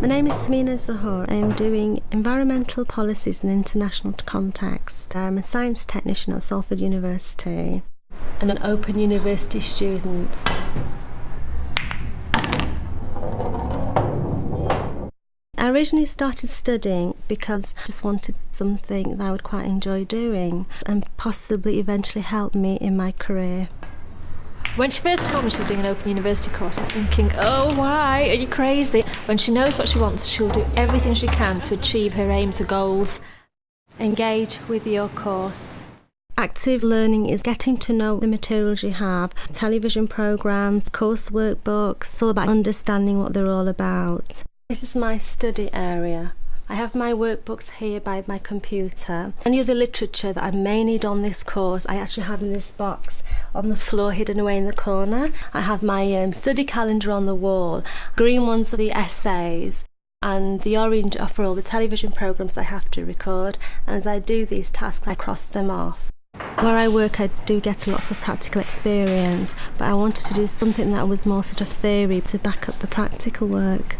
My name is Samina. I'm doing environmental policies in international context. I'm a science technician at Salford University and an Open University student. I originally started studying because I just wanted something that I would quite enjoy doing and possibly eventually help me in my career. When she first told me she was doing an Open University course, I was thinking, oh, why? Are you crazy? When she knows what she wants, she'll do everything she can to achieve her aims or goals. Engage with your course. Active learning is getting to know the materials you have, television programmes, course workbooks. It's all about understanding what they're all about. This is my study area. I have my workbooks here by my computer. Any other literature that I may need on this course, I actually have in this box on the floor, hidden away in the corner. I have my study calendar on the wall. Green ones are the essays, and the orange are for all the television programmes I have to record. And as I do these tasks, I cross them off. Where I work, I do get lots of practical experience, but I wanted to do something that was more sort of theory to back up the practical work.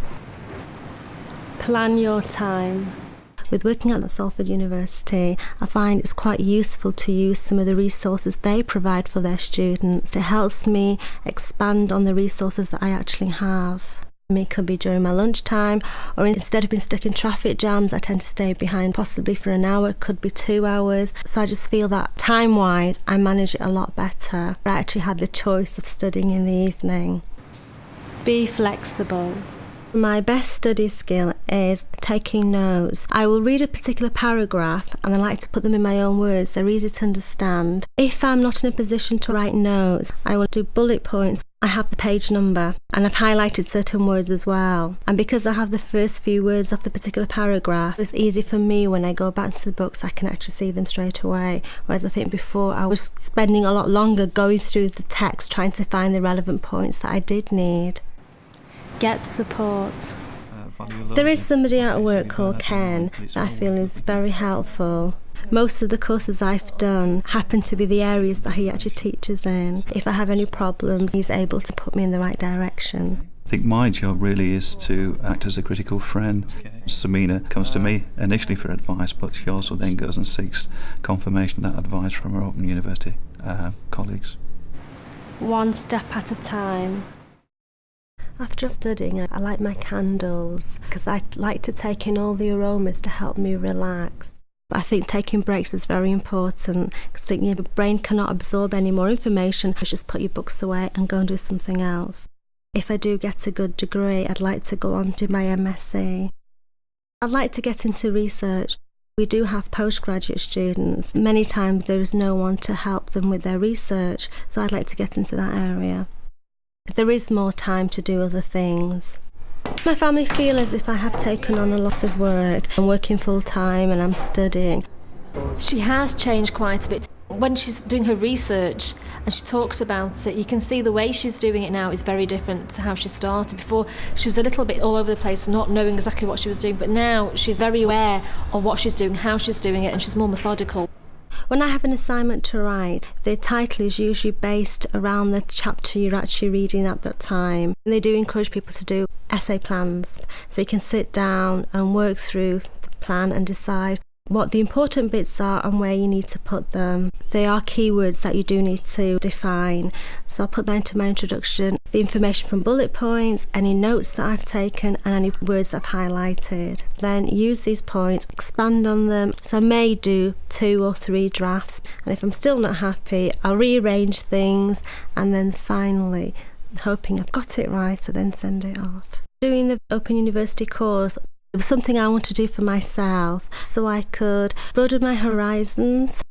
Plan your time. With working at Salford University, I find it's quite useful to use some of the resources they provide for their students. It helps me expand on the resources that I actually have. It could be during my lunchtime, or instead of being stuck in traffic jams, I tend to stay behind possibly for an hour, it could be 2 hours. So I just feel that time-wise, I manage it a lot better. I actually had the choice of studying in the evening. Be flexible. My best study skill is taking notes. I will read a particular paragraph and I like to put them in my own words. They're easy to understand. If I'm not in a position to write notes, I will do bullet points. I have the page number and I've highlighted certain words as well. And because I have the first few words of the particular paragraph, it's easy for me when I go back to the books, I can actually see them straight away. Whereas I think before I was spending a lot longer going through the text trying to find the relevant points that I did need. Get support. There is somebody at work called Ken that I feel is very helpful. Most of the courses I've done happen to be the areas that he actually teaches in. If I have any problems, he's able to put me in the right direction. I think my job really is to act as a critical friend. Samina comes to me initially for advice, but she also then goes and seeks confirmation of that advice from her Open University colleagues. One step at a time. After studying, I like my candles because I like to take in all the aromas to help me relax. But I think taking breaks is very important because your brain cannot absorb any more information. Just put your books away and go and do something else. If I do get a good degree, I'd like to go on to my MSc. I'd like to get into research. We do have postgraduate students. Many times there is no one to help them with their research, so I'd like to get into that area. There is more time to do other things. My family feel as if I have taken on a lot of work. I'm working full time and I'm studying. She has changed quite a bit. When she's doing her research and she talks about it, you can see the way she's doing it now is very different to how she started. Before, she was a little bit all over the place, not knowing exactly what she was doing, but now she's very aware of what she's doing, how she's doing it, and she's more methodical. When I have an assignment to write, the title is usually based around the chapter you're actually reading at that time. And they do encourage people to do essay plans, so you can sit down and work through the plan and decide what the important bits are and where you need to put them. There are keywords that you do need to define, so I'll put that into my introduction. The information from bullet points, any notes that I've taken and any words I've highlighted. Then use these points, expand on them. So I may do 2 or 3 drafts, and if I'm still not happy, I'll rearrange things, and then finally, hoping I've got it right, I then send it off. Doing the Open University course, it was something I want to do for myself so I could broaden my horizons.